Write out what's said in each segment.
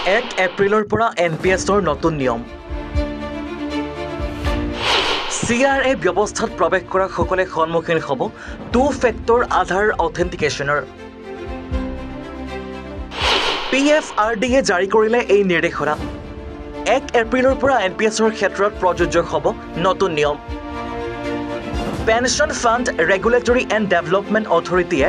1 এপ্ৰিলৰ পৰা NPSৰ নতুন নিয়ম CRA ব্যৱস্থাত প্ৰৱেশ কৰা সকলে সন্মুখীন হ'ব 2-factor আধাৰ অথেন্টিকেশ্যনৰ PFRDA জাৰি কৰিলে এই নিৰ্দেশনা 1 এপ্ৰিলৰ পৰা NPSৰ ক্ষেত্ৰত প্ৰযোজ্য হ'ব নতুন নিয়ম pension fund regulatory and development অথৰিটিয়ে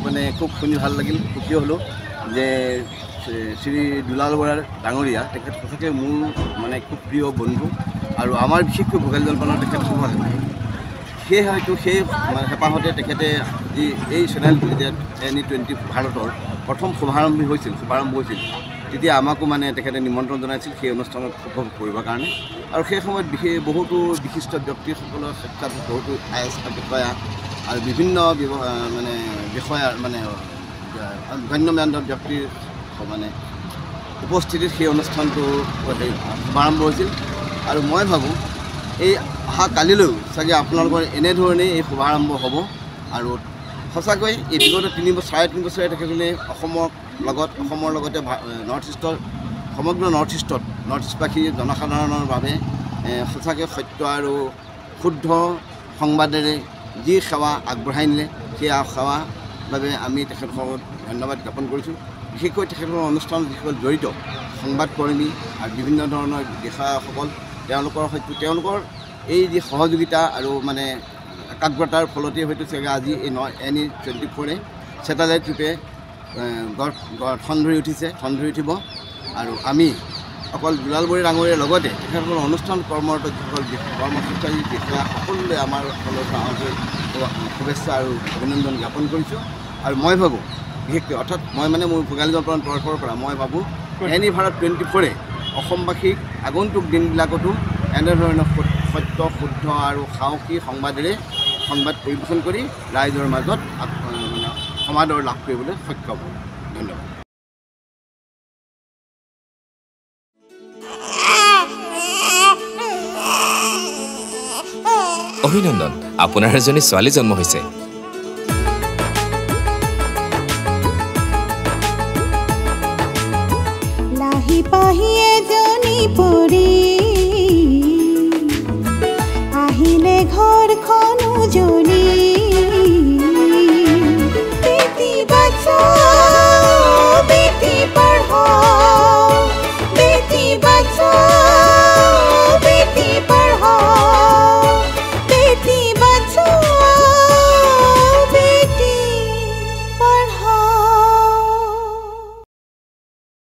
মানে খুব শুনি ভাল লাগিল সুখী হ'লোঁ যে শ্ৰী দুলাল বৰাৰ ডাঙৰীয়া তেখেত সঁচাকৈ মোৰ মানে খুব প্ৰিয় বন্ধু আৰু আমাৰ বিশেষকৈ ভোগালী জলপানৰ তেখেত খুব ভাল লাগে সেয়ে হয়তো সেই হেঁপাহতে তেখেতে যি এই চেনেল NE20 ভাৰতৰ প্ৰথম শুভাৰম্ভ হৈছিল তেতিয়া আমাকো মানে তেখেতে নিমন্ত্ৰণ জনাইছিল সেই অনুষ্ঠানত উপভোগ কৰিবৰ কাৰণে আৰু সেই সময়ত বহুতো বিশিষ্ট ব্যক্তিসকলৰ সাক্ষাৎ বহুতো IAS বিষয়া আৰু বিভিন্ন মানে বিষয়াৰ মানে গণ্যমান্য ব্যক্তিৰ মানে উপস্থিতিত সেই অনুষ্ঠানটো শুভাৰম্ভ হৈছিল আৰু মই ভাবোঁ এই অহা কালিলৈও চাগে আপোনালোকৰ এনেধৰণেই এই শুভাৰম্ভ হ'ব আৰু সঁচাকৈ এই বিগত 3-3.5 বছৰে তেখেতসকলে অসমৰ লগতে সমগ্ৰ নৰ্থ ইষ্টবাসী জনসাধাৰণৰ বাবে সঁচাকৈ সত্য আৰু শুদ্ধ সংবাদেৰে যি সেৱা আগবঢ়াই নিলে সেই সেৱাৰ বাবে আমি তেখেতসকলক ধন্যবাদ জ্ঞাপন কৰিছোঁ বিশেষকৈ তেখেতসকলৰ অনুষ্ঠানত যিসকল জড়িত সংবাদকৰ্মী আৰু বিভিন্ন ধৰণৰ বিষয়াসকল তেওঁলোকৰ সৈতে তেওঁলোকৰ এই যি সহযোগিতা আৰু মানে একাগ্ৰতাৰ ফলতে হয়তো চাগে আজি এই NE24 ছেটেলাইট ৰূপে ঠন ধৰি উঠিব আৰু আমি অকল দুলালবৰী ডাঙৰীয়াৰ লগতে তেখেতসকলৰ অনুষ্ঠান কৰ্মৰত যিসকল কৰ্মচাৰী বিষয়া সকলোৱে আমাৰ ফালৰ পৰা শুভেচ্ছা আৰু অভিনন্দন জ্ঞাপন কৰিছোঁ আৰু মই ভাবোঁ বিশেষকৈ অৰ্থাৎ মই মানে মোৰ ভোগালী জলপানৰ তৰফৰ পৰা মই ভাবোঁ NE ভাৰত 24 অসমবাসীক আগন্তুক দিনবিলাকতো এনেধৰণৰ সত্য শুদ্ধ আৰু সাহসী সংবাদ পৰিৱেশন কৰি ৰাইজৰ মাজত সমাদৰ লাভ কৰিবলৈ সক্ষম হ'ব ধন্যবাদ অভিনন্দন আপোনাৰ এজনী ছোৱালী জন্ম হৈছে লাহি পাহি এজনী পৰি আহিলে ঘৰখন